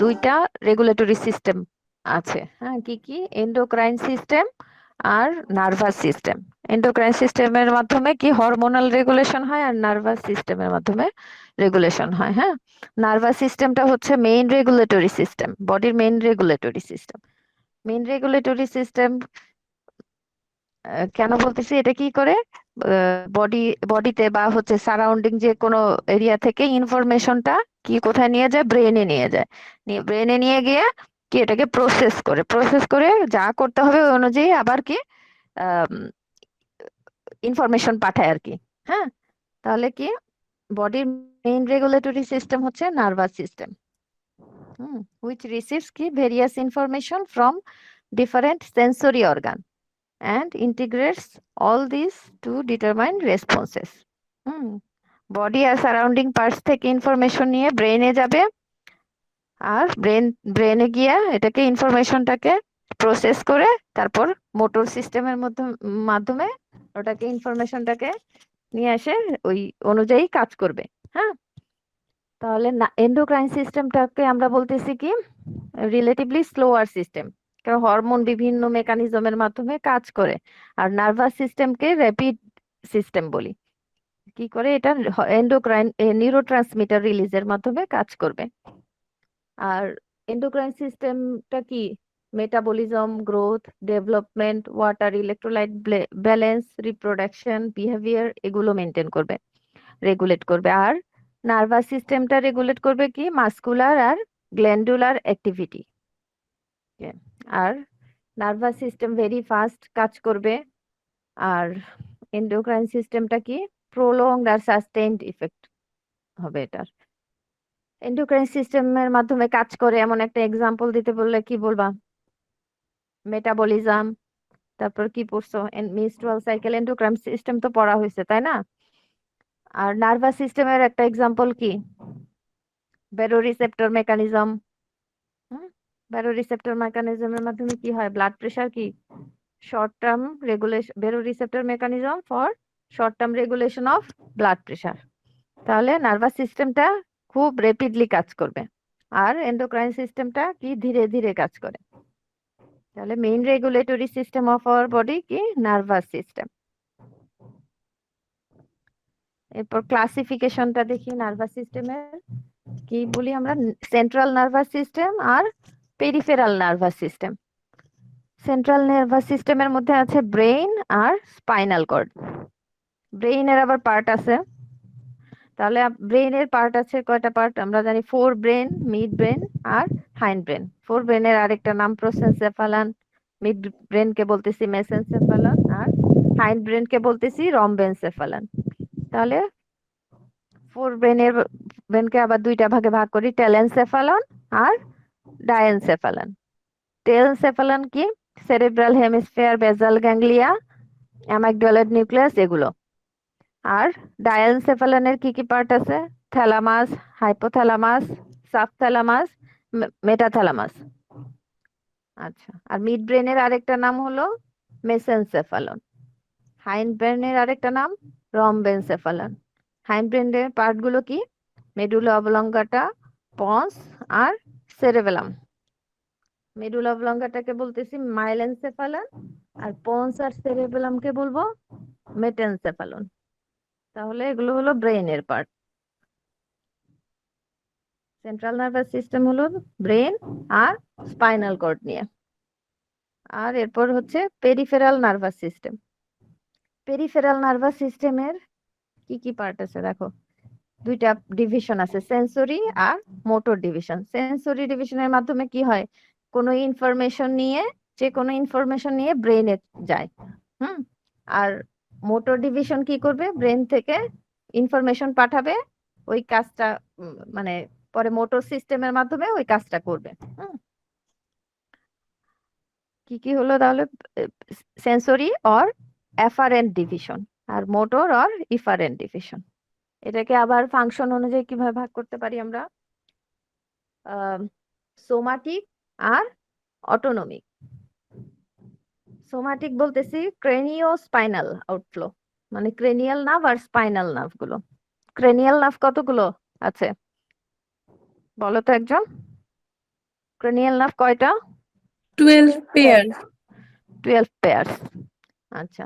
দুইটা regulatory system আছে। হ্যাঁ, কি কি? এন্ডোক্রাইন সিস্টেম আর নার্ভাস সিস্টেম। এন্ডোক্রাইন সিস্টেমের মাধ্যমে কি হরমোনাল রেগুলেশন হয়, আর নার্ভাস সিস্টেমের মাধ্যমে রেগুলেশন হয়। হ্যাঁ, নার্ভাস সিস্টেমটা হচ্ছে মেইন রেগুলেটরি সিস্টেম, বডির main regulatory system. Main regulatory system কেন বলতেছি, এটা কি করে বডিতে বা হচ্ছে সারাউন্ডিং যে কোনো এরিয়া থেকে ইনফরমেশনটা কি কোথায় নিয়ে যায়? ব্রেনে নিয়ে যায়। ব্রেনে নিয়ে গিয়ে কি এটাকে প্রসেস করে যা করতে হবে ওই অনুযায়ী আবার কি ইনফরমেশন পাঠায় আর কি। হ্যাঁ, তাহলে কি বডির মেইন রেগুলেটরি সিস্টেম হচ্ছে নার্ভাস সিস্টেম, হুইচ রিসিভস কি various information from different sensory organ and integrates all these to determine responses. Hmm, body আর সারাউন্ডিং পার্টস থেকে ইনফরমেশন নিয়ে ব্রেনে যাবে, আর ব্রেনে গিয়ে এটাকে ইনফরমেশনটাকে প্রসেস করে তারপর মোটর সিস্টেমের মাধ্যমে ওটাকে ইনফরমেশনটাকে নিয়ে এসে ওই অনুযায়ী কাজ করবে। হ্যাঁ, তাহলে এন্ডোক্রাইন সিস্টেমটাকে আমরা বলতেছি কি রিলেটিভলি স্লোয়ার সিস্টেম, কারণ হরমোন বিভিন্ন মেকানিজমের মাধ্যমে কাজ করে। আর নার্ভাস সিস্টেমকে র্যাপিড সিস্টেম বলি। কি করে? এটা এন্ডোক্রাইন নিউরোট্রান্সমিটার রিলিজের মাধ্যমে কাজ করবে। আর এন্ডোক্রাইন সিস্টেমটা কি metabolism, growth, development, water electrolyte balance, reproduction, behaviour এগুলো মেনটেন করবে, রেগুলেট করবে। আর নার্ভাস সিস্টেমটা রেগুলেট করবে কি মাস্কুলার আর গ্ল্যান্ডুলার অ্যাক্টিভিটি। আর নার্ভাস সিস্টেম ভেরি ফাস্ট কাজ করবে, আর এন্ডোক্রাইন সিস্টেমটা কি প্রোলংড আর সাস্টেইনড ইফেক্ট হবে এটার। এন্ডোক্রাইন সিস্টেমের মাধ্যমে কাজ করে এমন একটা এক্সাম্পল দিতে বললে কি বলবা? মেটাবলিজম, তারপর কি পড়ছো? মেনস্ট্রুয়াল সাইকেল, এন্ডোক্রাইন সিস্টেম তো পড়া হয়েছে তাই না? আর নার্ভাস সিস্টেমের একটা এক্সাম্পল কি? Baroreceptor mechanism. হুম, ব্যারোরিসেপ্টর মেকানিজমের মাধ্যমে কি হয়? ব্লাড প্রেশার কি short term regulation, baroreceptor mechanism for short term regulation of blood pressure. তাহলে নার্ভাস সিস্টেমটা খুব রেপিডলি কাজ করবে, আর এন্ডোক্রাইন সিস্টেমটা কি ধীরে ধীরে কাজ করে। তাহলে main regulatory system of our body কি নার্ভাস সিস্টেম। এরপর ক্লাসিফিকেশনটা দেখি নার্ভাস সিস্টেমের। কি বলি আমরা? সেন্ট্রাল নার্ভাস সিস্টেম আর peripheral nervous system. Central nervous সিস্টেমের মধ্যে আছে ব্রেইন আর স্পাইনাল কর্ড। ব্রেইনের আবার পার্ট আছে। তাহলে ব্রেইনের পার্ট আছে কয়টা পার্ট আমরা জানি? ফোর ব্রেন, মিড ব্রেন আর হাইন্ড ব্রেন। ফোর ব্রেনের আরেকটা নাম প্রোসেনসেফালান, মিড ব্রেনকে বলতেছি মেসেনসেফালান, আর হাইন্ড ব্রেনকে বলতেছি রম্বেনসেফালান। তাহলে ফোর ব্রেনকে আবার দুইটা ভাগে ভাগ করি, টেলেনসেফালন আর ডায়েনসেফালন। টেলেনসেফালন কি সেরেব্রাল হেমিস্ফিয়ার, বেসাল গ্যাংলিয়া, অ্যামাইগডালার নিউক্লিয়াস এগুলো। আর ডায়ানসেফালনের কি কি পার্ট আছে? Thalamus, hypothalamus, subthalamus, metathalamus. আচ্ছা, আর মিড ব্রেনের আরেকটা নাম হলো মেসেনসেফালন। হাইন্ড ব্রেনের আরেকটা নাম রম্বেনসেফালন। হাইন্ড ব্রেনের পার্ট গুলো কি? মেডুলা অবলঙ্গাটা, পন্স আর সেরেবেলাম। মেডুলা অবলঙ্গাটাকে বলতেছি মাইলেনসেফালন, আর পন্স আর সেরেবেলামকে বলবো মেটেনসেফালন। তাহলে এগুলো হলো ব্রেইনের পার্ট। সেন্ট্রাল নার্ভাস সিস্টেম হলো ব্রেন আর স্পাইনাল কর্ড নিয়ে। আর এরপর হচ্ছে peripheral nervous system. Peripheral nervous সিস্টেমের কি কি পার্ট আছে দেখো? দুইটা ডিভিশন আছে, সেন্সরি আর মোটর ডিভিশন। সেন্সরি ডিভিশনের মাধ্যমে কি হয়? কোনো ইনফরমেশন নিয়ে, যে কোনো ইনফরমেশন নিয়ে ব্রেনে যায়। হুম, আর মোটর ডিভিশন কি করবে? ব্রেন থেকে ইনফরমেশন পাঠাবে, ওই কাজটা মানে পরে মোটর সিস্টেমের মাধ্যমে ওই কাজটা করবে। হুম, কি কি হলো তাহলে? সেন্সরি অর এফারেন্ট ডিভিশন, আর মোটর অর ইফারেন্ট ডিভিশন। এটাকে আবার ফাংশন অনুযায়ী কিভাবে ভাগ করতে পারি আমরা? সোমাটিক আর অটোনমিক। সোমাটিক বলতেছি ক্রেনিও স্পাইনাল আউটফ্লো, মানে ক্রেনিয়াল নার্ভ আর স্পাইনাল নার্ভ গুলো। ক্রেনিয়াল নার্ভ কতগুলো আছে বলো তো একজন? ক্রেনিয়াল নার্ভ কয়টা? 12 পেয়ার। 12 পেয়ার্স। আচ্ছা,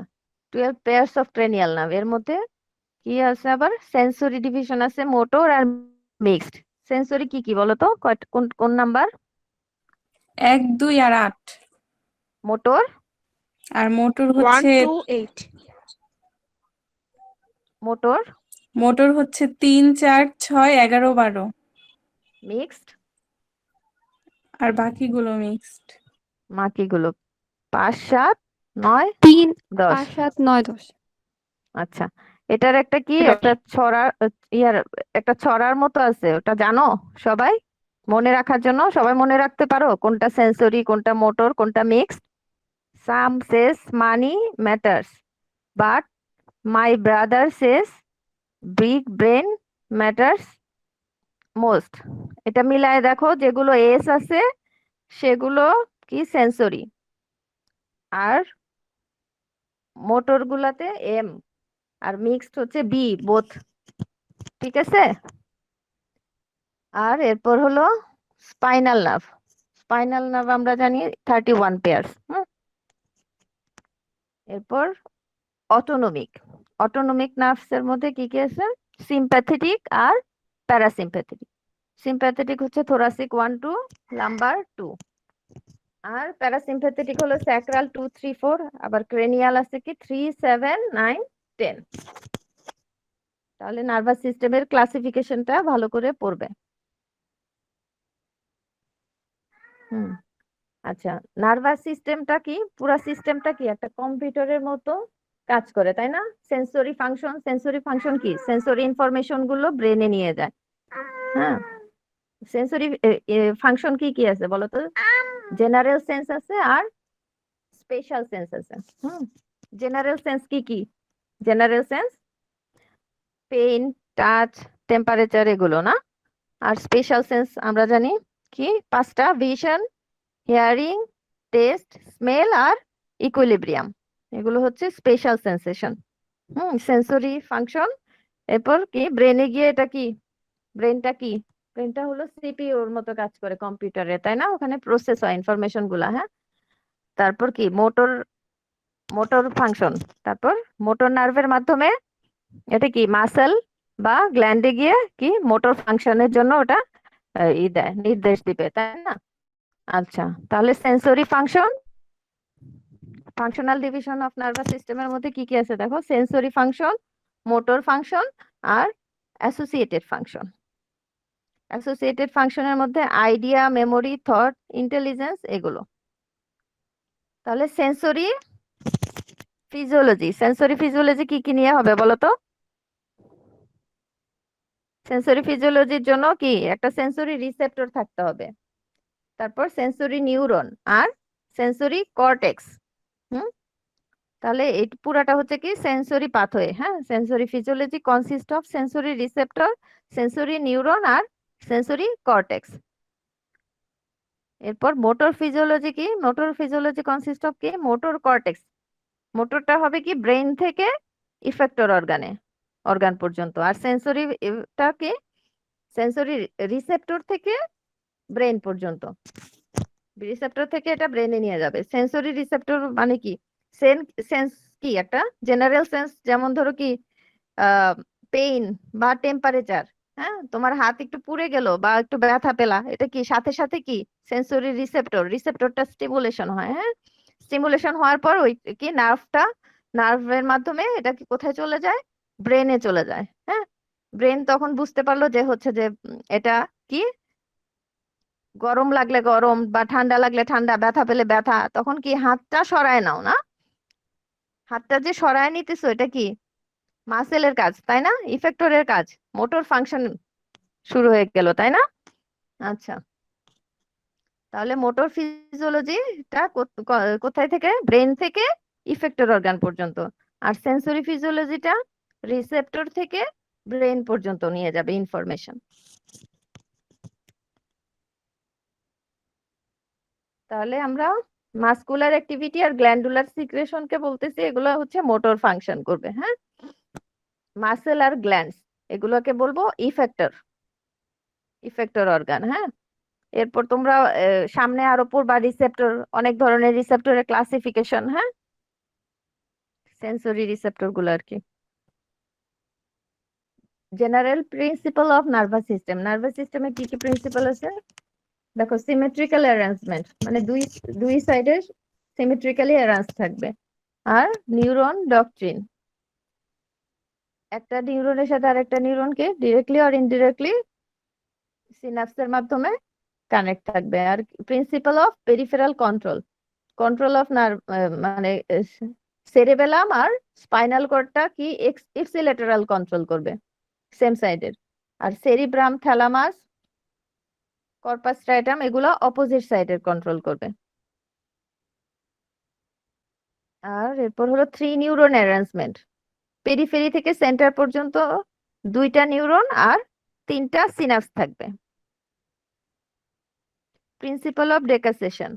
12 পেয়ার্স অফ ক্রেনিয়াল নার্ভ। এর মধ্যে কি আছে আবার? সেন্সরি ডিভিশন আছে, মোটর আর মিক্সড। সেন্সরি কি কি বলো তো? কোন কোন নাম্বার? 1, 2 আর 8। মোটর? আর মোটর 1 হচ্ছে 2 8 মোটর 3, 4, 6, 11, 12। মিক্সড? আর বাকিগুলো মিক্সড। বাকিগুলো 5, 7, 9, 3 10। 5 7 9 10 আচ্ছা, এটার একটা কি, 10 একটা ছড়া, ইয়ার একটা ছড়ার মতো আছে, ওটা জানো সবাই? মনে রাখার জন্য সবাই মনে রাখতে পারো কোনটা সেন্সরি, কোনটা মোটর, কোনটা mixed? Some says money matters, but my brother says big brain matters most. এটা মিলায় দেখো, যেগুলো এস আছে সেগুলো কি সেন্সরি, আর মোটর গুলাতে এম, আর মিক্সড হচ্ছে বি, বোথ। ঠিক আছে? আর এরপর হলো স্পাইনাল নার্ভ। স্পাইনাল নার্ভ আমরা জানি 31 পেয়ার্স। এরপর অটোনমিক। অটোনমিক নার্ভস এর মধ্যে কি কি আছে? সিম্প্যাথেটিক আর প্যারাসিম্প্যাথেটিক। সিম্প্যাথেটিক হচ্ছে থোরাসিক 1 2, লাম্বার 2। আর প্যারাসিম্প্যাথেটিক হলো স্যাক্রাল 2 3 4, আবার ক্রেনিয়াল আছে কি 3 7 9 10। তাহলে নার্ভাস সিস্টেমের ক্লাসিফিকেশনটা ভালো করে পড়বে। হুম, আচ্ছা, নার্ভাস সিস্টেমটা কি, পুরো সিস্টেমটা কি একটা কম্পিউটারের মতো কাজ করে, তাই না? সেন্সরি ফাংশন, সেন্সরি ফাংশন কি, সেন্সরি ইনফরমেশন গুলো ব্রেনে নিয়ে যায়। হ্যাঁ, সেন্সরি ফাংশন কি কি আছে বলো তো? জেনারেল সেন্স আছে আর স্পেশাল সেন্স আছে। জেনারেল সেন্স কি কি? General sense pain, touch, temperature, এগুলো না? আর স্পেশাল সেন্স আমরা জানি কি, 5টা: ভিশন, হিয়ারিং, টেস্ট, স্মেল আর ইকুইলিব্রিয়াম। এগুলো হচ্ছে স্পেশাল সেন্সেশন। Sensory function. এরপর কি ব্রেনে গিয়ে এটা কি, ব্রেনটা কি, ব্রেনটা হলো সিপিইউর মতো কাজ করে কম্পিউটারে, তাই না? ওখানে প্রসেস হয় ইনফরমেশন গুলা। হ্যাঁ, তারপর কি মোটর, মোটর ফাংশন। তারপর মোটর নার্ভের মাধ্যমে এটা কি মাসেল বা গ্ল্যান্ডে গিয়ে কি মোটর ফাংশনের জন্য ওটা ই দেয়, নির্দেশ দিবে, তাই না? আচ্ছা, তাহলে sensory function, functional division of nervous সিস্টেমের মধ্যে কি কি আছে দেখো? সেন্সরি ফাংশন, মোটর ফাংশন আর অ্যাসোসিয়েটেড ফাংশন। অ্যাসোসিয়েটেড ফাংশনের মধ্যে আইডিয়া, মেমোরি, থট, ইন্টেলিজেন্স, এগুলো। তাহলে সেন্সরি ফিজিওলজি, সেন্সরি ফিজিওলজি কি কি নিয়ে হবে বলো তো? সেন্সরি ফিজিওলজির জন্য কি একটা সেন্সরি রিসেপ্টর থাকতে হবে, তারপর সেন্সরি নিউরন আর সেন্সরি কর্টেক্স। হুম, তাহলে এই পুরাটা হচ্ছে কি সেন্সরি পাথওয়ে। হ্যাঁ, sensory physiology consist of sensory receptor, sensory neuron আর সেন্সরি কর্টেক্স। এরপর মোটর ফিজিওলজি কি, মোটর ফিজিওলজি কনসিস্ট অফ কি মোটর কর্টেক্স। মোটরটা হবে কি ব্রেন থেকে ইফেক্টর অর্গান পর্যন্ত, আর সেন্সরি টা কি সেন্সরি রিসেপ্টর থেকে ব্রেন পর্যন্ত। রিসেপ্টর থেকে এটা ব্রেনে নিয়ে যাবে। সেন্সরি রিসেপ্টর মানে কি, সেন্স কি একটা জেনারেল সেন্স, যেমন ধরো কি পেইন বা টেম্পারেচার। হ্যাঁ, তোমার হাত একটু পুড়ে গেল বা একটু ব্যথা পেলা, এটা কি সাথে সাথে কি সেন্সরি রিসেপ্টর, রিসেপ্টরটা স্টিমুলেশন হয়। হ্যাঁ, স্টিমুলেশন হওয়ার পর ওই কি নার্ভটা, নার্ভের মাধ্যমে এটা কি কোথায় চলে যায়? ব্রেনে চলে যায়। হ্যাঁ, ব্রেন তখন বুঝতে পারলো যে হচ্ছে যে এটা কি গরম লাগলে গরম বা ঠান্ডা লাগলে ঠান্ডা, ব্যথা পেলে ব্যথা, তখন কি হাতটা সরায় নাও না? হাতটা যে সরায় নিতেছো এটা কি মাসেলের কাজ, তাই না? ইফেক্টরের কাজ, মোটর ফাংশন শুরু হয়ে গেল, তাই না? আচ্ছা, তাহলে মোটর ফিজিওলজিটা কোথায় থেকে? ব্রেন থেকে ইফেক্টর অর্গান পর্যন্ত। আর সেন্সরি ফিজিওলজিটা রিসেপ্টর থেকে ব্রেন পর্যন্ত নিয়ে যাবে ইনফরমেশন। তাহলে আমরা মাসকুলার অ্যাক্টিভিটি আর গ্ল্যান্ডুলার সিক্রেশনকে বলতেছি, এগুলো হচ্ছে মোটর ফাংশন করবে। হ্যাঁ, মাসেল আর গ্ল্যান্ডস এগুলোকে বলবো ইফেক্টর, ইফেক্টর অর্গান। হ্যাঁ, এরপর তোমরা সামনে আরো পড়বা রিসেপ্টর, অনেক ধরনের রিসেপ্টরের ক্লাসিফিকেশন, হ্যাঁ, সেন্সরি রিসেপ্টর গুলো আর কি। General principal of nervous system, nervous সিস্টেমে কি কি প্রিন্সিপাল আছে দেখো। সিমেট্রিক্যাল অ্যারেঞ্জমেন্ট, মানে দুই দুই সাইডে সিমেট্রিক্যালি অ্যারেঞ্জ থাকবে। আর নিউরন ডকট্রিন, একটা নিউরনের সাথে আরেকটা নিউরনকে ডিরেক্টলি আর ইনডিরেক্টলি সিনাপসের মাধ্যমে কানেক্ট থাকবে। আর principle of peripheral control, control of nerve, মানে সেরেবেলাম আর স্পাইনাল কর্ডটা কি ইপসিলেটারাল কন্ট্রোল করবে সেম সাইডের। আর সেরিব্রাম, থ্যালামাস, কর্পাস স্ট্রাইটাম এগুলো অপোজিট সাইডের কন্ট্রোল করবে। আর এরপর হলো থ্রি নিউরন অ্যারেঞ্জমেন্ট, পেরিফেরি থেকে সেন্টার পর্যন্ত দুইটা নিউরন আর তিনটা সিনাপস থাকবে। Principle of decussation,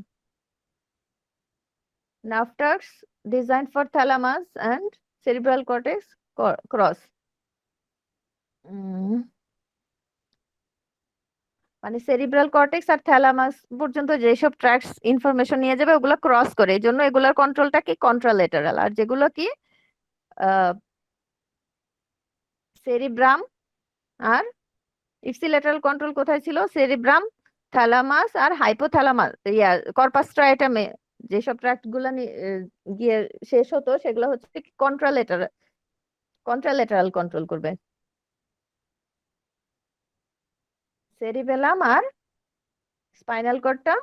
nerve tracts designed for thalamus and cerebral cortex cross, মানে সেরিব্রাল কর্টেক্স আর থ্যালামাস পর্যন্ত যেসব ট্র্যাক্টস ইনফরমেশন নিয়ে যাবে ওগুলো ক্রস করে, এই জন্য এগুলোর কন্ট্রোলটা কি কন্ট্রালেটারাল। আর যেগুলো কি সেরিব্রাম আর ইপসিলেটারাল কন্ট্রোল কোথায় ছিল, সেরিব্রাম, থ্যালামাস আর হাইপোথ্যালামাস, কর্পাস স্ট্রাইটামে যেসব ট্র্যাক্ট গুলা গিয়ে শেষ হতো সেগুলো হচ্ছে কন্ট্রালেটারাল, কন্ট্রালেটারাল কন্ট্রোল করবে। সেরিবেলাম আর স্পাইনাল কর্ডটা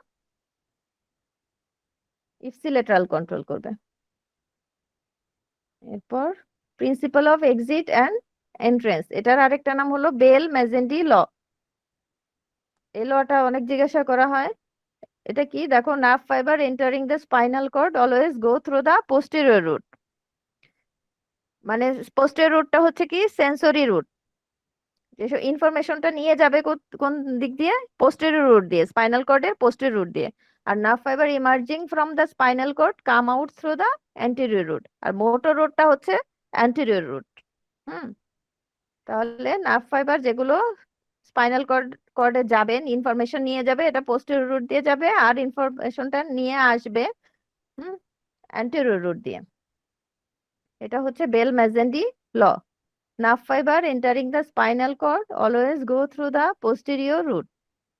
ইপসিলেটারাল কন্ট্রোল করবে। এরপর principal of exit and entrance, এটার আরেকটা নাম হলো বেল মেজেন্ডি ল। এই লটা অনেক জিজ্ঞাসা করা হয়। এটা কি দেখো, nerve fibre entering the spinal cord always go through the posterior root, মানে পোস্টেরিয়র রুটটা হচ্ছে কি সেন্সরি রুট, যেসব ইনফরমেশনটা নিয়ে যাবে কোন দিক দিয়ে, পোস্টেরিয়র রুট দিয়ে, স্পাইনাল কর্ডের পোস্টেরিয়র রুট দিয়ে। আর nerve fibre emerging from the spinal cord come out through the anterior root, আর মোটর রুটটা হচ্ছে অ্যান্টেরিয়র রুট। হুম, তাহলে নার্ভ ফাইবার যেগুলো স্পাইনাল কর্ডে যাবেন, ইনফরমেশন নিয়ে যাবে, এটা পোস্টেরিয়র রুট দিয়ে যাবে, আর ইনফরমেশনটা নিয়ে আসবে হুম অ্যান্টেরিয়র রুট দিয়ে। এটা হচ্ছে bell মেজেন্ডি law. Nerve fiber entering the spinal cord always go through the posterior route,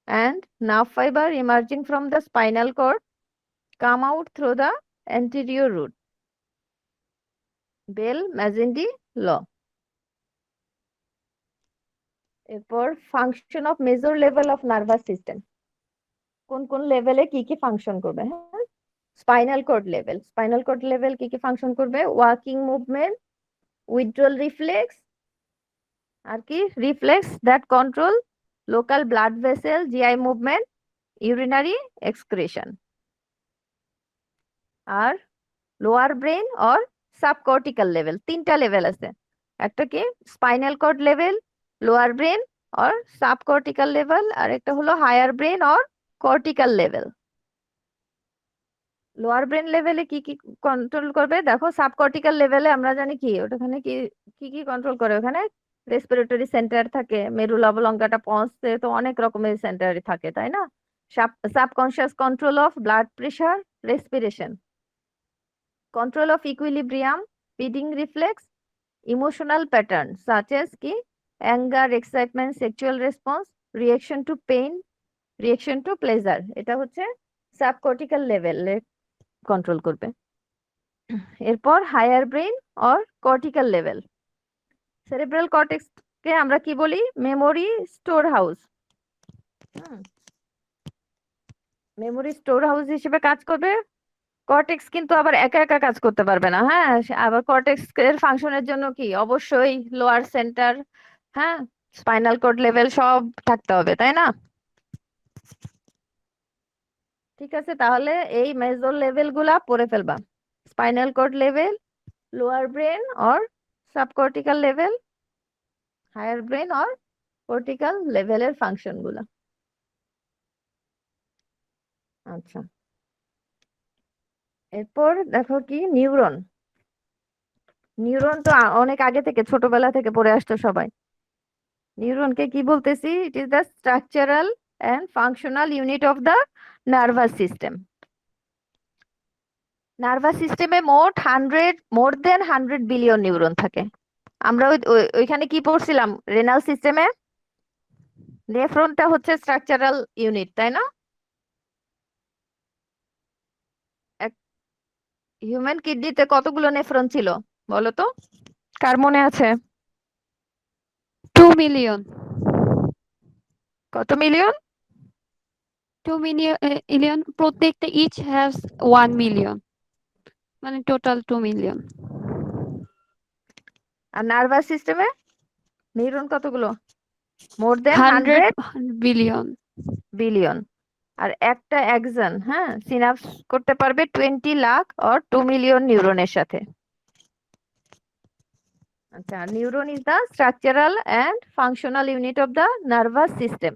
and nerve fiber emerging from the spinal cord come out through the anterior route. Bell Magendie law. এরপর function of major level of nervous system, কোন কোন লেভেলে কি কি function করবে। হ্যাঁ, spinal cord level, spinal cord level কি কি ফাংশন করবে, ওয়াকিং মুভমেন্ট, উইথড্রল রিফ্লেক্স, আর কি reflex that control local blood vessel, GI movement, urinary excretion. আর lower brain or subcortical level, তিনটা লেভেল আছে, একটা কি spinal cord level, lower brain or subcortical level, আর একটা হলো higher brain or cortical level. Lower brain লেভেলে কি কি কন্ট্রোল করবে দেখো, সাবকর্টিক্যাল লেভেলে আমরা জানি কি ওখানে কি কি কি কন্ট্রোল করে, ওখানে রেসপিরেটরি সেন্টার থাকে, মেরুল অবলঙ্কাটা পৌঁছতে তো অনেক রকমের সেন্টার থাকে তাই না। Subconscious control of blood pressure, respiration, control of equilibrium, feeding reflex, emotional patterns such as ki anger, excitement, sexual response, reaction to pain, reaction to pleasure, এটা হচ্ছে সাবকর্টিক্যাল লেভেলে কন্ট্রোল করবে। এরপর higher brain or cortical level, cerebral cortex কে আমরা কি বলি, memory store house. Memory store house হিসেবে কাজ করবে। কর্টেক্স কিন্তু আবার একা একা কাজ করতে পারবে না, হ্যাঁ, আবার কর্টেক্স এর ফাংশনের জন্য কি অবশ্যই লোয়ার সেন্টার, হ্যাঁ, স্পাইনাল কর্ড লেভেল সব থাকতে হবে তাই না। ঠিক আছে, তাহলে এই মেজর লেভেল গুলা পড়ে ফেলবা, spinal cord level, lower brain or subcortical level, higher brain or cortical লেভেলের ফাংশন গুলা। আচ্ছা, এরপর দেখো কি নিউরন, নিউরন তো অনেক আগে থেকে ছোটবেলা থেকে পড়ে আসতো সবাই। নিউরনকে কি বলতেছি, it is the structural and functional unit of the nervous system. Nervous সিস্টেমে মোট 100 বিলিয়ন নিউরন থাকে। আমরা ওইখানে কি পড়ছিলাম? রেনাল সিস্টেমে নেফ্রনটা হচ্ছে স্ট্রাকচারাল ইউনিট, তাই না? হিউম্যান কিডনিতে কতগুলো নেফ্রন ছিল বলো তো, কার মনে আছে? 2 million. কত মিলিয়ন? 2 million. প্রত্যেকটা each has 1 million. মানে টোটাল 2 million. আর নার্ভাস সিস্টেমে নিউরন কতগুলো? মোর দেন 100 100 billion. বিলিয়ন। আর একটা একজন সিনাপস করতে পারবে 20 লাখ or 2 মিলিয়ন নিউরনের সাথে। আচ্ছা, neuron is the structural and functional unit of the nervous system.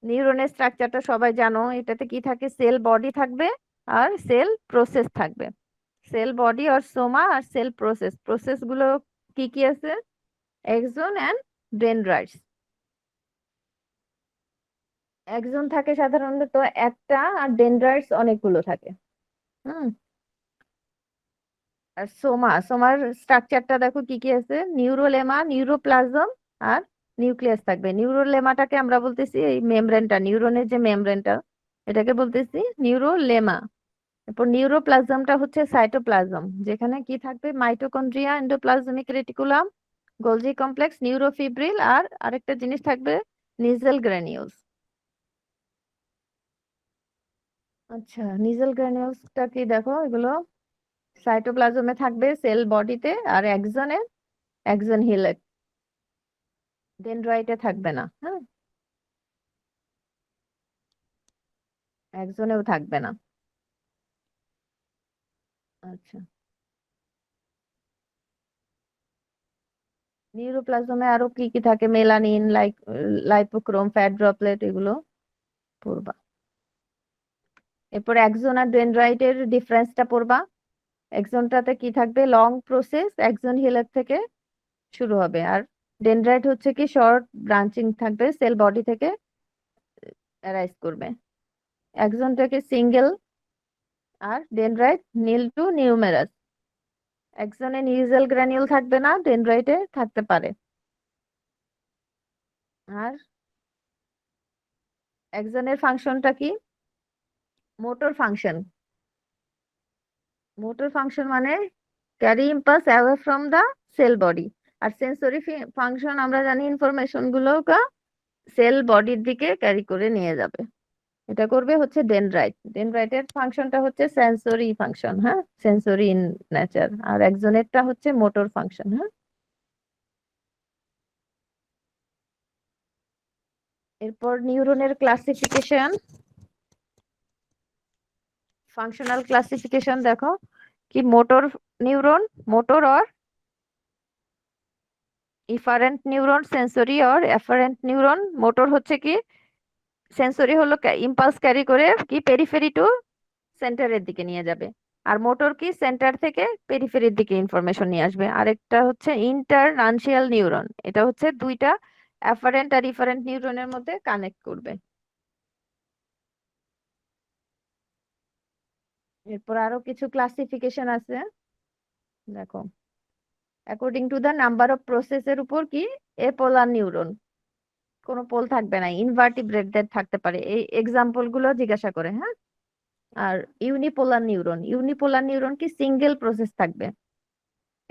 নিউরনের স্ট্রাকচারটা সবাই জানো, এটাতে কি থাকে? সেল বডি থাকবে আর সেল প্রসেস থাকবে। সেল বডি আর সোমা আর সেল প্রসেস। প্রসেস গুলো কি কি আছে? Exon and dendrites. এক্সন থাকে সাধারণত একটা, আর ডেনড্রাইটস অনেকগুলো থাকে। হুম। আর সোমার স্ট্রাকচারটা দেখো কি কি আছে? নিউরোলেমা, নিউরোপ্লাজম আর নিউক্লিয়াস থাকবে। নিউরোলেমাটাকে আমরা বলতেছি এই মেমব্রেনটা, নিউরনের যে মেমব্রেনটা, এটাকে বলতেছি নিউরোলেমা। এরপর নিউরোপ্লাজমটা হচ্ছে সাইটোপ্লাজম, যেখানে কি থাকবে? Mitochondria, endoplasmic reticulum, Golgi complex, neurofibril আর আরেকটা জিনিস থাকবে নিজেল গ্র্যানিউলস। আচ্ছা, নিজেল গ্র্যানিউলসটা কি দেখো? এগুলো সাইটোপ্লাজমে থাকবে, সেল বডিতে, আর এক্সন হিলে, ডেনড্রাইটে থাকবে না। হ্যাঁ, এক্সনেও থাকবে না। আচ্ছা, নিউরোপ্লাজমে আরো কি কি থাকে? মেলানিন, লাইপোক্রোম, ফ্যাট ড্রপলেট, এগুলো পড়বা। এরপর এক্সন আর ডেনড্রাইটের ডিফারেন্সটা পড়বা। এক্সনটাতে কি থাকবে? লং প্রসেস, এক্সন হিলের থেকে শুরু হবে। আর ডেনড্রাইট হচ্ছে কি শর্ট ব্রাঞ্চিং থাকবে, সেল বডি থেকে অ্যারাইজ করবে। এক্সনটাকে সিঙ্গেল, আর ডেনড্রাইট নীল টু নিউমেরাস। এক্সনে নিউজেল গ্র্যানিউল থাকবে না, ডেনড্রাইটে থাকতে পারে। আর এক্সনের ফাংশনটা কি? Motor function. মোটর ফাংশন মানে carry impulse away from the cell body. আর সেন্সরি ফাংশন আমরা জানি ইনফরমেশন গুলোকে সেল বডির দিকে ক্যারি করে নিয়ে যাবে। এটা করবে হচ্ছে ডেনড্রাইট। ডেনড্রাইটের ফাংশনটা হচ্ছে সেন্সরি ফাংশন, হ্যাঁ, সেন্সরি ইন নেচার। আর একজনেরটা হচ্ছে মোটর ফাংশন। হ্যাঁ, এরপর নিউরনের ক্লাসিফিকেশন, ফাংশনাল ক্লাসিফিকেশন দেখো কি? Motor neuron, motor or efferent neuron, sensory or efferent neuron. Motor হচ্ছে কি? সেন্সরি হলো ইম্পালস ক্যারি করে কি পেরিফেরি টু সেন্টারের দিকে নিয়ে যাবে। আর মোটর কি? সেন্টার থেকে পেরিফেরির দিকে ইনফরমেশন নিয়ে আসবে। আরেকটা হচ্ছে ইন্টারনানসিয়াল নিউরন, এটা হচ্ছে দুইটা অ্যাফারেন্ট আর ইফারেন্ট নিউরনের মধ্যে কানেক্ট করবে। এরপর আরো কিছু ক্লাসিফিকেশন আছে দেখো। According to the number of প্রসেসের উপর কি এ পোলার নিউরন, কোনো পোল থাকবে না, ইনভার্টিব্রেটদের থাকতে পারে, এই এক্সাম্পল গুলো জিজ্ঞাসা করে। হ্যাঁ, আর ইউনিপোলার নিউরন কি? সিঙ্গেল প্রসেস থাকবে।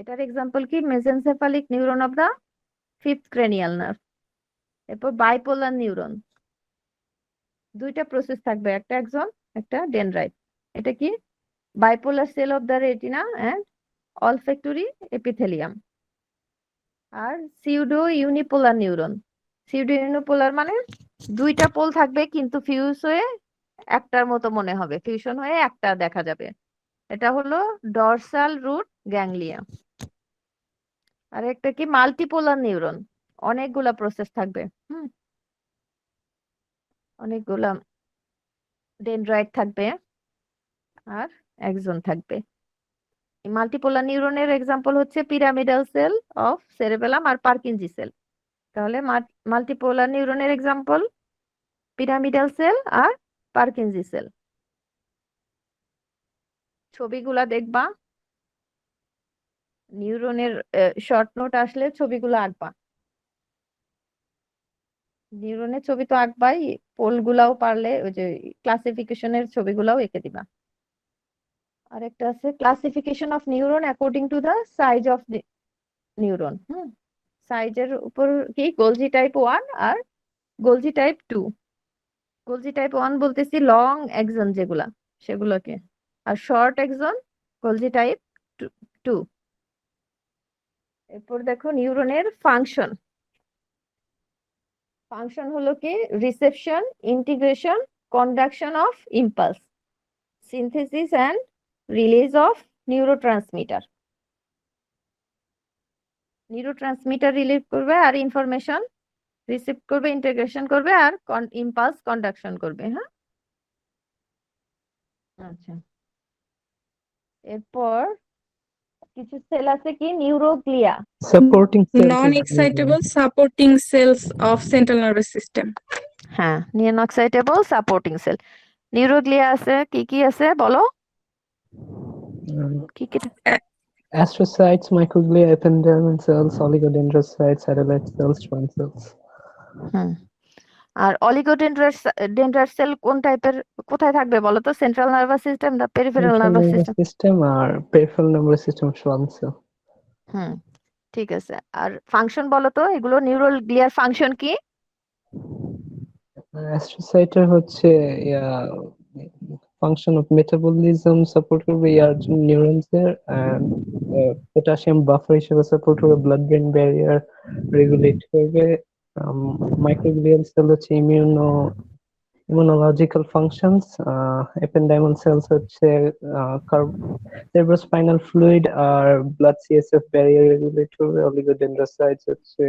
এটার এক্সাম্পল কি? Mesencephalic neuron of the fifth cranial nerve. এরপর বাইপোলার নিউরন, দুইটা প্রসেস থাকবে, একটা এক্সন একটা ডেনড্রাইট। এটা কি? Bipolar cell of the retina and olfactory epithelium. আর সিউডো ইউনিপোলার মানে দুইটা পোল থাকবে কিন্তু ফিউজ হয়ে একটার মতো মনে হবে, ফিউশন হয়ে একটা দেখা যাবে। এটা হলো ডরসাল রুট গ্যাংলিয়া। আর একটা কি? মাল্টিপোলার নিউরন, অনেকগুলা প্রসেস থাকবে। হুম, অনেকগুলা ডেনড্রাইট থাকবে আর এক্সন থাকবে। মাল্টিপোলার নিউরনের এক্সাম্পল হচ্ছে পিরামিডাল সেল অফ সেরেবেলাম আর পার্কিনজি সেল। তাহলে মাল্টিপোলার নিউরনের এক্সাম্পল পিরামিডাল সেল আর পারকিনজি সেল। ছবিগুলা দেখবা, নিউরনের শর্ট নোট আসলে ছবিগুলো আঁকবা। নিউরনের ছবি তো আঁকবাই, পোলগুলাও পারলে ওই যে ক্লাসিফিকেশনের ছবিগুলাও এঁকে দিবা। আরেকটা আছে classification of neuron according to the size of neuron. সাইজের উপর কি গোলজি টাইপ 1 আর গোলজি টাইপ 2। গোলজি টাইপ 1 বলতেছি লং এক্সন যেগুলা সেগুলোকে, আর শর্ট এক্সন গোলজি টাইপ 2। এরপর দেখো নিউরনের ফাংশন। ফাংশন হলো কি reception, integration, conduction of impulse, synthesis and release of neurotransmitter. Neurotransmitter release করবে আর ইনফরমেশন রিসিভ করবে, ইন্টিগ্রেশন করবে আর ইম্পালস কন্ডাকশন করবে। হ্যাঁ, আচ্ছা। এরপর কিছু সেল আছে কি neuroglia. Supporting cells is Non-excitable supporting cells of central nervous system. হ্যাঁ, নন-এক্সাইটেবল সাপোর্টিং সেল। নিউরোগ্লিয়া আছে, কি কি আছে বলো, কি কি? astrocytes, microglia, ependymal cells, oligodendrocytes, satellite cells, Schwann cells. হুম, আর অলিগোডেন্ড্রার সেল কোন টাইপের, কোথায় থাকবে বলো তো? সেন্ট্রাল নার্ভাস সিস্টেম না peripheral Central nervous nervous system? system আর peripheral nervous system Schwann cell. হুম, ঠিক আছে। আর ফাংশন বলো তো, এগুলো নিউরোগ্লিয়ার ফাংশন কি? astrocyte হচ্ছে function of metabolism support করবে neurons এর, and potassium buffer হিসেবে support করবে, blood brain barrier regulate করবে। microglial cell হচ্ছে immunological functions, ependymal cells হচ্ছে cerebrospinal fluid আর blood CSF barrier regulate করবে, oligodendrocytes হচ্ছে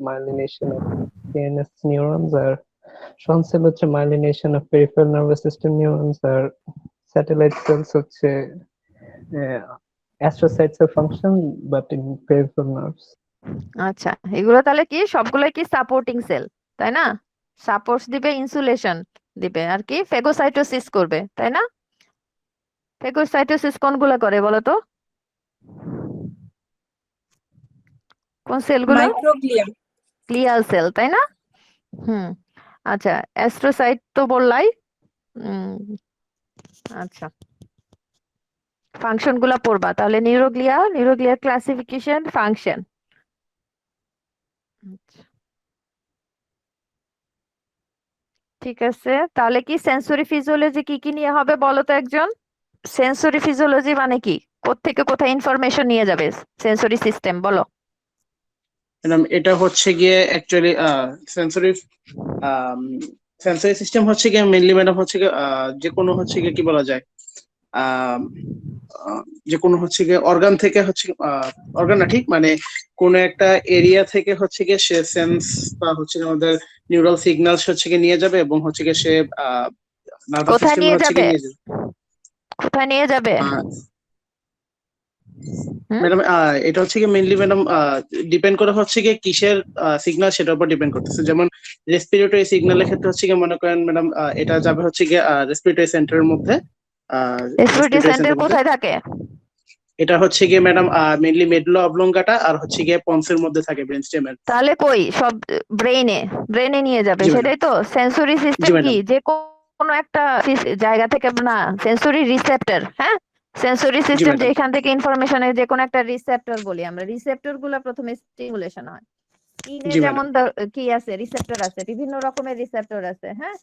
myelination of CNS neurons, আর Schwann cell হচ্ছে myelination of peripheral nervous system neurons, আর satellite cells হচ্ছে astrocytes এর function but in peripheral nerves. আচ্ছা, এগুলো তাহলে কি সবগুলোই কি সাপোর্টিং সেল, তাই না? সাপোর্টস দিবে, ইনসুলেশন দিবে, আর কি ফেগোসাইটোসিস করবে, তাই না? ফেগোসাইটোসিস কোনগুলো করে বলো তো? কোন সেলগুলো? Microglia. গ্লিয়াল সেল, তাই না? হুম, আচ্ছা। অ্যাস্ট্রোসাইট তো বললাই। আচ্ছা, ফাংশন গুলা পড়বা তাহলে। নিউরোগ্লিয়ার ক্লাসিফিকেশন, ফাংশন। ঠিক আছে, তাহলে কি সেন্সরি ফিজিওলজি কি কি নিয়ে হবে বলো তো একজন? সেন্সরি ফিজিওলজি মানে কি, কোত্থেকে কোথায় ইনফরমেশন নিয়ে যাবে সেন্সরি সিস্টেম, বলো। ম্যাডাম এটা হচ্ছে গিয়ে অ্যাকচুয়ালি সেন্সরি সেন্সরি সিস্টেম হচ্ছে গিয়ে মেইনলি ম্যাডাম হচ্ছে গিয়ে যে কোনো হচ্ছে গিয়ে কি বলা যায় যে কোনো হচ্ছে গিয়ে অর্গান থেকে হচ্ছে অর্গান না ঠিক মানে কোনো একটা এরিয়া থেকে হচ্ছে গিয়ে সে সেন্স বা হচ্ছে গিয়ে আমাদের নিউরাল সিগন্যালস হচ্ছে গিয়ে নিয়ে যাবে এবং হচ্ছে গিয়ে সে নার্ভাস কোথায় সিস্টেমে নিয়ে হচ্ছে যাবে? গিয়ে নিয়ে যাবে। কোথায় নিয়ে যাবে? ম্যাডাম এটা হচ্ছে কি মেইনলি ম্যাডাম ডিপেন্ড করে হচ্ছে কি কিসের সিগন্যাল সেটার উপর ডিপেন্ড করতেছে। যেমন রেসপিরেটরি সিগন্যালের ক্ষেত্রে হচ্ছে কি মনে করেন ম্যাডাম এটা যাবে হচ্ছে কি রেসপিরেটরি সেন্টারের মধ্যে। রেসপিরেটরি সেন্টার কোথায় থাকে? এটা হচ্ছে গিয়ে ম্যাডাম মেইনলি মেডুলা অবলঙ্গাটা আর হচ্ছে গিয়ে পন্সের মধ্যে থাকে ব্রেন স্টেমের। তাহলে কই সব ব্রেনে নিয়ে যাবে, জি ম্যাডাম। সেটাই তো সেন্সরি সিস্টেম। জি কি ম্যাডাম। যে কোনো একটা জায়গা থেকে না, সেন্সরি রিসেপ্টর। হ্যাঁ, সেন্সরি সিস্টেম ম্যাডাম। যেখান থেকে ইনফরমেশনের যে কোনো একটা রিসেপ্টর বলি আমরা। রিসেপ্টর গুলো প্রথমে স্টিমুলেশন হয়। কিনে জি যেমন ম্যাডাম। কি আছে, রিসেপ্টর আছে, বিভিন্ন রকমের রিসেপ্টর আছে। হ্যাঁ,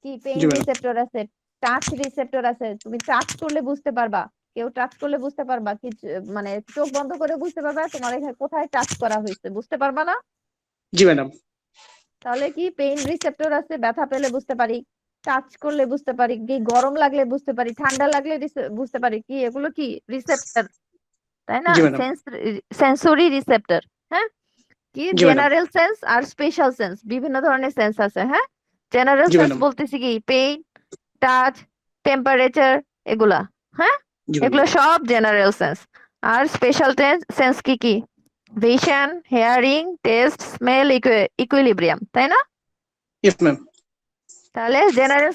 কি পেইন জি ম্যাডাম। রিসেপ্টর আছে, টাচ রিসেপ্টর আছে। তুমি টাচ করলে বুঝতে পারবা, কেউ টাচ করলে বুঝতে পারবা কি, মানে চোখ বন্ধ করে বুঝতে পারবা তোমার এখানে কোথায় টাচ করা হয়েছে, বুঝতে পারবা না? জি ম্যাডাম। তাহলে কি পেইন রিসেপ্টর আছে, ব্যথা পেলে বুঝতে পারি, টাচ করলে বুঝতে পারি, কি গরম লাগলে বুঝতে পারি, ঠান্ডা লাগলে বুঝতে পারি, কি এগুলো কি রিসেপ্টর, তাই না? জি ম্যাডাম। Sensory receptor. হ্যাঁ, কি জি ম্যাডাম। জেনারেল সেন্স আর স্পেশাল সেন্স, বিভিন্ন ধরনের সেন্স আছে। হ্যাঁ, জেনারেল জি সেন্স ম্যাডাম। বলতেছি কি পেইন, টাচ, টেম্পারেচার, এগুলা। হ্যাঁ, জি এগুলো ম্যাডাম। সব জেনারেল সেন্স। আর স্পেশাল সেন্স কি কি? Vision, hearing, test, smell, equilibrium, তাই না? Yes ma'am. তাহলে জেনারেল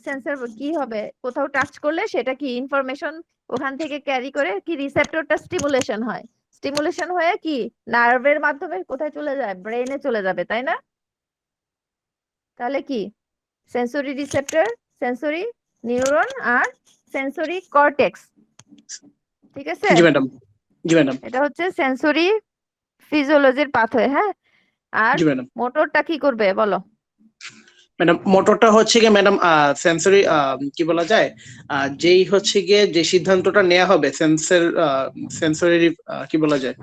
সেন্সর কি হবে, কোথাও টাচ করলে সেটা কি ইনফরমেশন ওখান থেকে ক্যারি করে কি রিসেপ্টরটা স্টিমুলেশন হয়, স্টিমুলেশন হয়ে কি নার্ভের মাধ্যমে কোথায় চলে যায়, ব্রেনে চলে যাবে, তাই না? তাহলে কি সেন্সরি রিসেপ্টর, সেন্সরি নিউরন আর সেন্সরি কর্টেক্স, ঠিক আছে? জি ম্যাডাম। জি ম্যাডাম। এটা হচ্ছে সেন্সরি ফিজিওলজির পাথওয়ে। হ্যাঁ, আর জি ম্যাডাম। মোটরটা কি করবে বলো? ম্যাডাম মোটরটা হচ্ছে গিয়ে ম্যাডাম সেন্সরি কি বলা যায়, যেই হচ্ছে গিয়ে যে সিদ্ধান্তটা নেওয়া হবে সেন্সরি কি বলা যায়,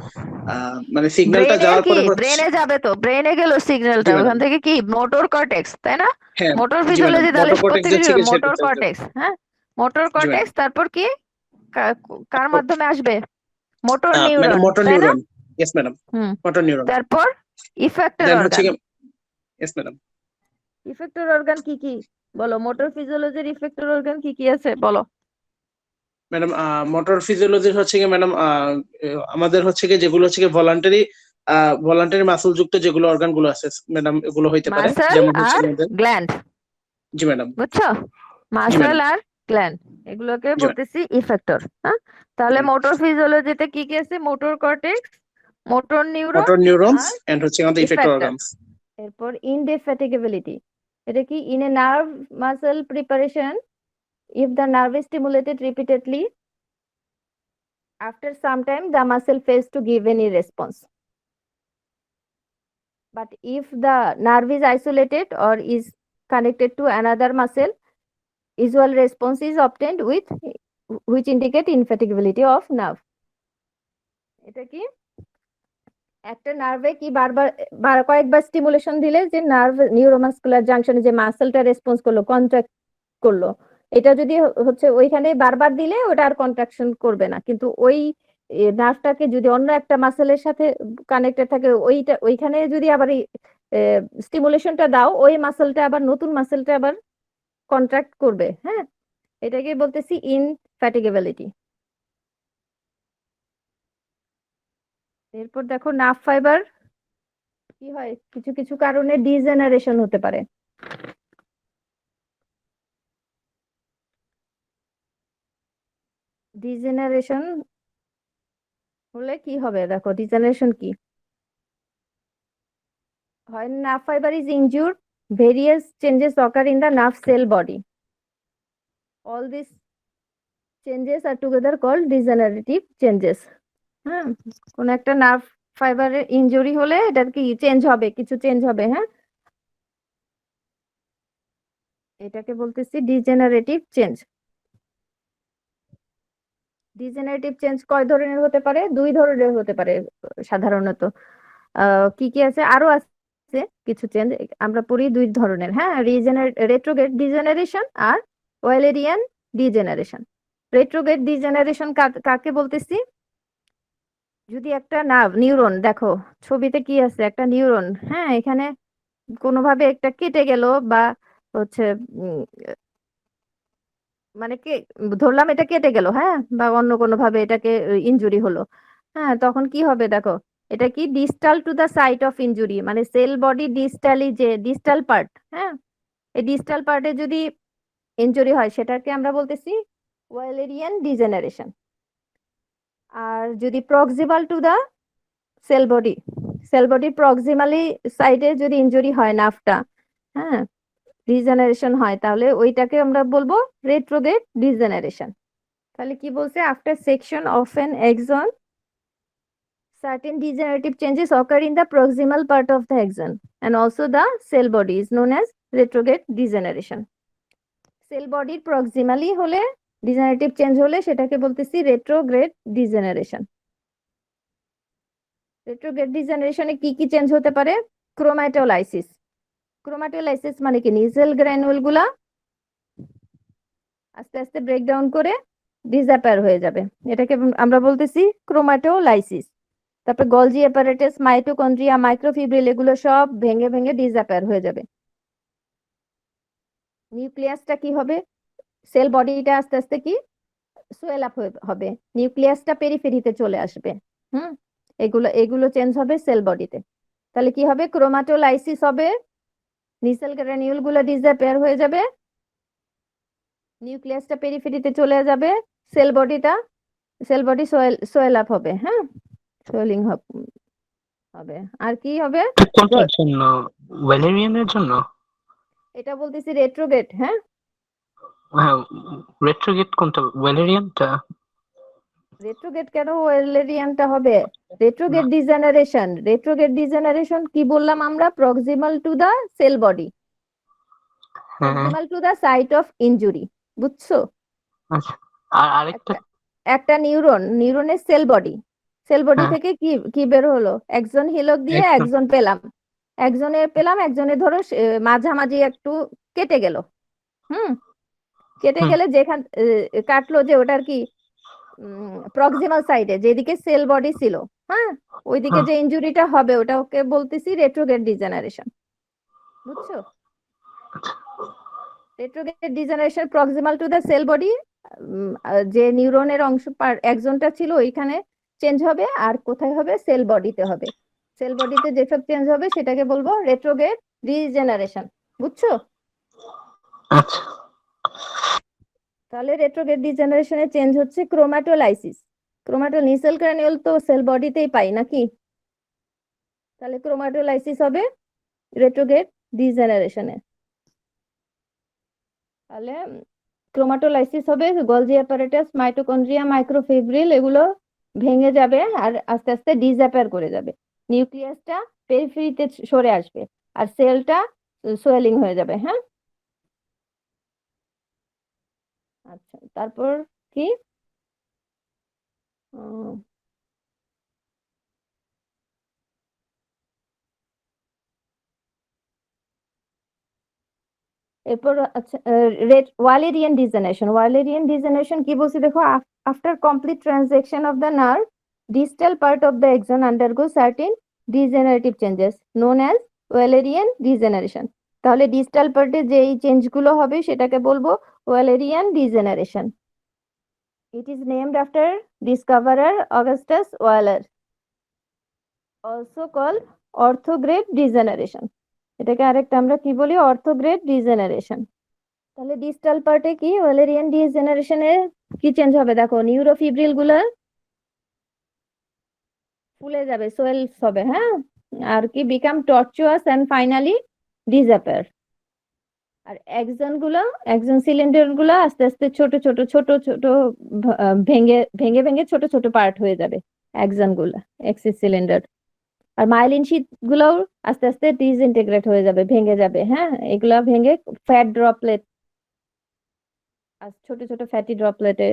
মানে সিগন্যালটা ব্রেনে যাওয়ার কি, পরে হচ্ছে। ব্রেনে যাবে তো, ব্রেনে গেল জি সিগন্যালটা, ম্যাডাম। ওখান থেকে কি মোটর কর্টেক্স, তাই না? হ্যাঁ মোটর জি ম্যাডাম, ফিজিওলজি তাহলে মোটর কর্টেক্স প্রত্যেক হচ্ছে গিয়ে মোটর সেটা কর্টেক্স। হ্যাঁ, মোটর জি ম্যাডাম। কর্টেক্স, তারপর কি কার মাধ্যমে আসবে, মোটর ম্যাডাম নিউরন, মোটর তাই না? Neuron. Yes madam. Hmm, motor neuron. তারপর ইফেক্টর দেন হচ্ছে অর্গান। গিয়ে ইয়েস ম্যাডাম। ইফেক্টর অর্গান কি কি বলো, মোটর ফিজিওলজির ইফেক্টর অর্গান কি কি আছে বলো? ম্যাডাম মোটর ফিজিওলজির হচ্ছে গিয়ে ম্যাডাম আমাদের হচ্ছে গিয়ে যেগুলো হচ্ছে গিয়ে ভলান্টারি মাসল যুক্ত যেগুলো অর্গান গুলো আছে ম্যাডাম, এগুলো হইতে পারে, মাসল যেমন হচ্ছে আর আমাদের। গ্ল্যান্ড, জি ম্যাডাম। বুঝছো? জি মাসল ম্যাডাম। আর গ্ল্যান্ড, এগুলোকে জি ম্যাডাম। বলতেছি ইফেক্টর। হ্যাঁ, তাহলে জি ম্যাডাম। মোটর ফিজিওলজিতে কি কি আছে, motor cortex, motor neuron motor neurons আর এন্ড হচ্ছে আমাদের ইফেক্টর ইফেক্টর। অর্গানস। এরপর ইনডেফ্যাটিগেবিলিটি, এটা কি in a nerve muscle preparation if the nerve is stimulated repeatedly after some time the muscle fails to give any response, but if the nerve is isolated or is connected to another muscle usual response is obtained with which indicate infatigability of nerve. এটা কি একটা নার্ভে কি কয়েকবার stimulation দিলে যে nerve neuromuscular জাংশনে যে মাসলটা response করলো, contract করলো, এটা যদি হচ্ছে ওইখানে বারবার দিলে ওটা আর কন্ট্রাকশন করবে না, কিন্তু ওই নার্ভটাকে যদি অন্য একটা মাসেলের সাথে কানেক্টেড থাকে ওইখানে যদি আবার স্টিমুলেশনটা দাও, ওই মাসেলটা আবার নতুন মাসেলটা আবার কন্ট্রাক্ট করবে। হ্যাঁ, এটাকে বলতেছি ইনফ্যাটিগেবিলিটি। এরপর দেখো নার্ভ ফাইবার কি হয়, কিছু কিছু কারণে ডিজেনারেশন হতে পারে। ডিজেনারেশন হলে কি হবে দেখো, ডিজেনারেশন কি হয়, nerve fibre is injured, various changes occur in the nerve cell body, all this changes are together called degenerative changes. হ্যাঁ, কোন একটা নার্ভ ফাইবারের ইনজুরি হলে এটার কি চেঞ্জ হবে, কিছু চেঞ্জ হবে। হ্যাঁ, এটাকে বলতেছি ডিজেনারেটিভ চেঞ্জ। ডিজেনারেটিভ চেঞ্জ কয় ধরনের হতে পারে, দুই ধরনের হতে পারে সাধারণত। কি কি আছে, আরো আছে কিছু চেঞ্জ, আমরা পড়ি দুই ধরনের। হ্যাঁ, রেট্রোগ্রেড ডিজেনারেশন আর ওয়েলেরিয়ান ডিজেনারেশন। রেট্রোগ্রেড ডিজেনারেশন কাকে বলতেছি, যদি একটা নার্ভ নিউরন, দেখো ছবিতে কি আছে, একটা নিউরন, হ্যাঁ, এখানে কোনোভাবে একটা কেটে গেল বা হচ্ছে মানে ধরলাম এটা কেটে গেল, হ্যাঁ, বা অন্য কোনো ভাবে এটাকে ইনজুরি হলো। হ্যাঁ, তখন কি হবে দেখো, এটা কি distal to the site of injury, মানে সেল বডি ডিস্টালি যে ডিস্টাল পার্ট, হ্যাঁ, এই ডিস্টাল পার্টে যদি ইনজুরি হয় সেটাকে আমরা বলতেছি ওয়েলেরিয়ান ডিজেনারেশন। আর যদি proximal to the cell body proximally সাইডে যদি ইনজুরি হয় নার্ভটা, হ্যাঁ, ডিজেনারেশন হয়, তাহলে ওইটাকে আমরা বলবো রেট্রোগ্রেড ডিজেনারেশন। তাহলে কি বলছে, after section of N axon certain degenerative changes occur in the proximal part of the axon and also the cell body is known as retrograde degeneration. Cell বডির প্রক্সিমালি হলে ডিজেনারেটিভ চেঞ্জ হলে সেটাকে বলতেছি retrograde degeneration. Retrograde ডিজেনারেশনে কি কি change হতে পারে, ক্রোমাটোলাইসিস। ক্রোমাটোলাইসিস মানে কি, নিউসেল গ্র্যানুল গুলা আস্তে আস্তে ব্রেকডাউন করে ডিসঅ্যাপিয়ার হয়ে যাবে, এটাকে আমরা বলতেছি ক্রোমাটোলাইসিস। তারপর গলজি অ্যাপারেটাস, মাইটোকন্ড্রিয়া, মাইক্রোফিব্রিল, এগুলো সব ভেঙে ভেঙে ডিসঅ্যাপিয়ার হয়ে যাবে। নিউক্লিয়াসটা কি হবে, সেল বডিটা আস্তে আস্তে কি সোয়েল আপ হবে, নিউক্লিয়াসটা পেরিফেরিতে চলে আসবে। এগুলো চেঞ্জ হবে সেল বডিতে। তাহলে কি হবে, ক্রোমাটোলাইসিস হবে, নিসেল গ্রানিউল গুলো ডিসঅ্যাপিয়ার হয়ে যাবে, নিউক্লিয়াসটা পেরিফেরিতে চলে যাবে, সেল বডি সোয়েল আপ হবে, হ্যাঁ, সোয়েলিং হবে। আর কি হবে? কোনটার জন্য? ভ্যালেরিয়ানের জন্য? এটা বলতেছি রেট্রোগেট, হ্যাঁ, হ্যাঁ, রেট্রোগেট কোনটা? ভ্যালেরিয়ানটা? রেট্রোগেট কেন ওয়েলেরিয়ানটা হবে? রেট্রোগেট ডিজেনারেশন কি বললাম আমরা? Proximal to the cell body, হ্যাঁ, proximal to the site of injury, বুঝছো? আচ্ছা। আর আরেকটা? একটা নিউরনের সেল বডি হ্যাঁ, থেকে কি কি বের হলো? একজন হিলক দিয়ে একজন। একজনের পেলাম, একজনের ধরো মাঝামাঝি একটু কেটে গেল, কেটে হুম। গেলে যেখান কাটলো যে ওটার কি প্রক্সিমাল সাইডে যেদিকে সেল বডি ছিল, হ্যাঁ, ওইদিকে হ্যাঁ, যে ইনজুরিটা হবে ওটাকে বলতেছি রেট্রোগেট ডিজেনারেশন, বুঝছো? Retrograde degeneration proximal to the sell body, যে নিউরনের অংশ একজনটা ছিল ওইখানে চেঞ্জ হবে, আর কোথায় হবে? সেল বডিতে হবে। সেল বডিতে যেসব চেঞ্জ হবে সেটাকে বলবো রেট্রোগেট ডিজেনারেশন, বুঝছো? আচ্ছা। তাহলে রেট্রোগেট ডিজেনারেশনে চেঞ্জ হচ্ছে ক্রোমাটোলাইসিস। নিসেল গ্রানিউল তো সেল বডিতেই পাই নাকি? তাহলে ক্রোমাটোলাইসিস হবে রেট্রোগেট ডিজেনারেশনে। তাহলে ক্রোমাটোলাইসিস হবে, গলজি অ্যাপারেটাস, মাইটোকন্ড্রিয়া, মাইক্রোফিব্রিল এগুলো ভেঙে যাবে আর আস্তে আস্তে ডিসঅ্যাপিয়ার করে যাবে। নিউক্লিয়াসটা পেরিফেরিতে সরে আসবে আর সেলটা সোয়েলিং হয়ে যাবে, হ্যাঁ। আচ্ছা, তারপর কি? উম, এরপর আচ্ছা, ওয়ালেরিয়ান ডিজেনারেশন কি বলছি দেখো? After complete transaction of the nerve, distal part of the axon undergoes certain degenerative changes known as Wallerian degeneration. তাহলে ডিস্টাল পার্টে যেই চেঞ্জ গুলো হবে সেটাকে বলবো Wallerian degeneration. It is named after discoverer Augustus Waller, also called orthograde degeneration. এটাকে আরেকটা আমরা কি বলি? অর্থোগ্রেড ডিজেনারেশন। তাহলে ডিস্টাল পার্টে কি ওয়ালেরিয়ান ডিজেনারেশনে কি চেঞ্জ হবে? দেখো, নিউরোফিব্রিল গুলা ফুলে যাবে, সোয়েলস হবে, হ্যাঁ, আর কি become tortuous and finally disappear. আর এক্সন সিলিন্ডার গুলো আস্তে আস্তে ছোট ছোট ভেঙে ভেঙে ভেঙে ছোট ছোট পার্ট হয়ে যাবে এক্সন গুলো, এক্সিস সিলিন্ডার। আর মাইলিন শীট গুলোও আস্তে আস্তে ডিসইন্টিগ্রেট হয়ে যাবে, ভেঙে যাবে, হ্যাঁ, এগুলা ভেঙে ফ্যাট ড্রপলেট আর ছোট ছোট ফ্যাটি ড্রপলেটে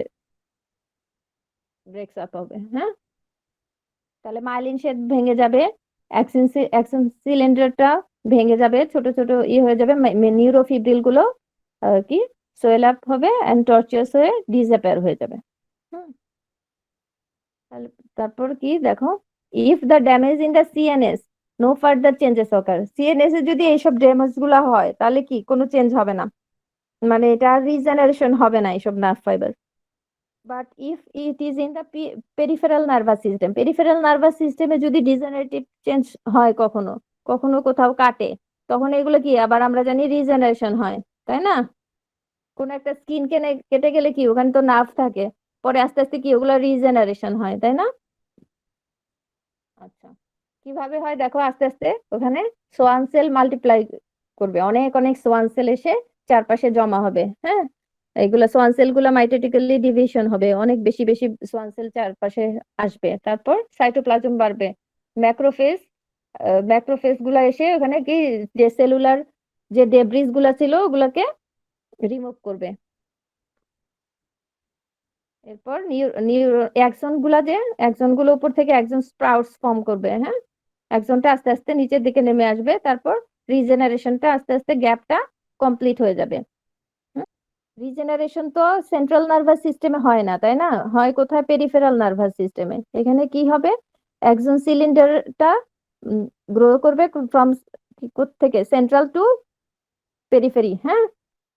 ব্রেকস আপ হবে, হ্যাঁ। তাহলে মাইলিন শেড ভেঙে যাবে, অ্যাকশন সিলিন্ডারটা ভেঙে যাবে, ছোট ছোট হয়ে যাবে, নিউরোফিব্রিল গুলো কি সোয়েল আপ হবে এন্ড টর্চিয়াস হয়ে ডিসঅ্যাপিয়ার হয়ে যাবে। তাহলে তারপর কি দেখো? If the damage in the CNS, no further changes occur. CNS এ যদি এইসব ড্যামেজ গুলো হয় তাহলে কি কোনো চেঞ্জ হবে না, মানে এটা রিজেনারেশন হবে না এইসব nerve fibre. But if it is in the peripheral nervous সিস্টেমে যদি ডিজেনারেটিভ চেঞ্জ হয় কখনো কখনো কোথাও কাটে, তখন এগুলো কি আবার আমরা জানি রিজেনারেশন হয়, তাই না? কোন একটা স্কিন কেটে গেলে কি ওখানে তো নার্ভ থাকে, পরে আস্তে আস্তে কি ওগুলো রিজেনারেশন হয়, তাই না? আচ্ছা, কিভাবে হয় দেখো? আস্তে আস্তে ওখানে সোয়ান সেল মাল্টিপ্লাই করবে, অনেক অনেক সোয়ান সেল এসে চারপাশে জমা হবে, হ্যাঁ। এইগুলা সোয়ান সেল গুলা মাইটোটিক্যালি ডিভিশন হবে, অনেক বেশি বেশি সোয়ান সেল চারপাশে আসবে, তারপর সাইটোপ্লাজম বাড়বে, ম্যাক্রোফেজ গুলা এসে ওখানে কি যে সেলুলার যে ডেব্রিস গুলা ছিল ওগুলাকে রিমুভ করবে। এরপর অ্যাক্সন গুলো উপর থেকে অ্যাক্সন স্প্রাউটস ফর্ম করবে, হ্যাঁ। অ্যাক্সনটা আস্তে আস্তে নিচের দিকে নেমে আসবে, তারপর রিজেনারেশনটা আস্তে আস্তে গ্যাপটা কমপ্লিট হয়ে যাবে। রিজেনারেশন তো সেন্ট্রাল নার্ভাস সিস্টেমে হয় না, তাই না? হয় কোথায়? পেরিফেরাল নার্ভাস সিস্টেমে। এখানে কি হবে? অ্যাক্সন সিলিন্ডারটা গ্রো করবে ফ্রম থেকে সেন্ট্রাল টু পেরিফেরি, হ্যাঁ।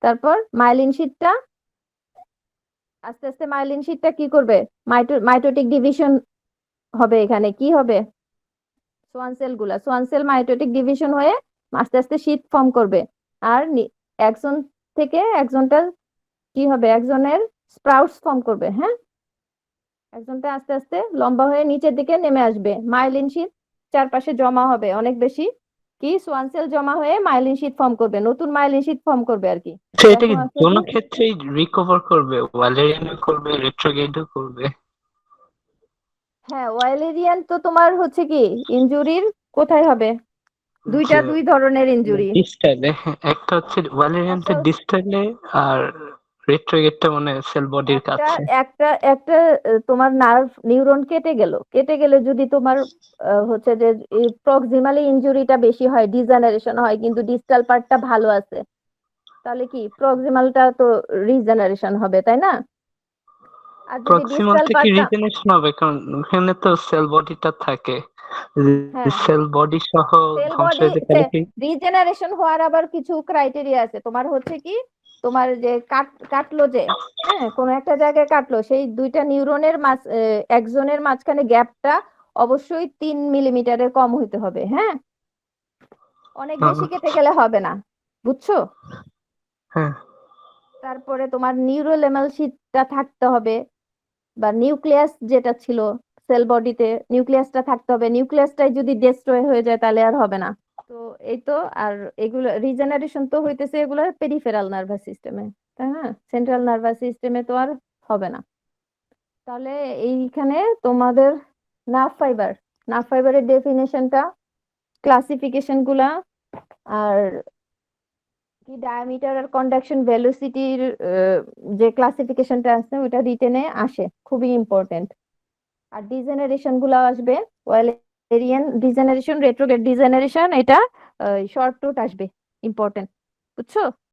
তারপর মাইলিন শিটটা আস্তে আস্তে কি করবে? মাইটোটিক ডিভিশন হবে। এখানে কি হবে? সোয়ান সেল মাইটোটিক ডিভিশন হয়ে আস্তে আস্তে শীট ফর্ম করবে। আর একজন থেকে একজনটা কি হবে, একজনের স্প্রাউটস ফর্ম করবে। হ্যাঁ, একজনটা আস্তে আস্তে লম্বা হয়ে নিচের দিকে নেমে আসবে, মাইলিন শীট চারপাশে জমা হবে অনেক বেশি, কি সোয়ান সেল জমা হয়ে মাইলিন শীট ফর্ম করবে, নতুন মাইলিন শীট ফর্ম করবে আর কি। আচ্ছা, এটা কি তখন হচ্ছে দোনো কি ক্ষেত্রেই রিকভার করবে, ওয়ালেরিয়ানও করবে রেট্রোগেটও করবে? হ্যাঁ, ওয়ালেরিয়ান তো তোমার হচ্ছে কি ইনজুরির কোথায় হবে, যে দুই ধরনের ইনজুরি। ডিস্টালে, একটা হচ্ছে ওয়ালেরিয়ানটা আসল ডিস্টালে আর রেট্রোগেটটা মানে সেল বডির একটা কাছে। একটা একটা তোমার নিউরন কেটে গেলে যদি তোমার হচ্ছে যে প্রক্সিমালি ইনজুরিটা বেশি হয়, ডিজেনারেশন হয়, কিন্তু ডিস্টাল পার্টটা ভালো আছে, তাহলে কি প্রক্সিমালটা তো রিজেনারেশন হবে, তাই না? আর যদি প্রক্সিমাল ডিস্টাল থেকে পার্টটা, রিজেনারেশন হবে, কারণ ওখানে তো সেল বডিটা থাকে। হ্যাঁ সেল বডি সহ সেল ধ্বংস বডি হয়ে যায় তাহলে কি? রিজেনারেশন হওয়ার আবার কিছু ক্রাইটেরিয়া আছে। তোমার হচ্ছে কি, তোমার যে কাটলো যে, হ্যাঁ কোনো একটা জায়গায় কাটলো, সেই দুইটা নিউরনের একজনের মাঝখানে গ্যাপটা অবশ্যই 3 মিলিমিটারের কম হইতে হবে। হ্যাঁ, অনেক বেশি কেটে গেলে হবে না, বুঝছো? হ্যাঁ, তারপরে তোমার নিউরোলেমাল শীটটা থাকতে হবে, বা নিউক্লিয়াস যেটা ছিল সেল বডিতে, নিউক্লিয়াসটা থাকতে হবে। নিউক্লিয়াসটাই যদি ডেস্ট্রয় হয়ে যায় তাহলে আর হবে না। তো এই তো, আর এগুলো রিজেনারেশন তো হইতেছে এগুলো পেরিফেরাল নার্ভাস সিস্টেমে, তাই না? সেন্ট্রাল নার্ভাস সিস্টেমে তো আর হবে না। তাহলে এইখানে তোমাদের নার্ভ ফাইবারের ডেফিনেশনটা, ক্লাসিফিকেশন গুলা, আর কি ডায়ামিটার আর কন্ডাকশন ভেলোসিটির যে ক্লাসিফিকেশনটা আছে ওটা রিটেনে আসে, খুবই ইম্পর্টেন্ট। আর ডিজেনারেশন গুলো আসবে, ওয়ালেরিয়ান ডিজেনারেশন, রেট্রোগ্রেড ডিজেনারেশন, এটা শর্ট রুট আসবে, ইম্পর্টেন্ট, বুঝছো?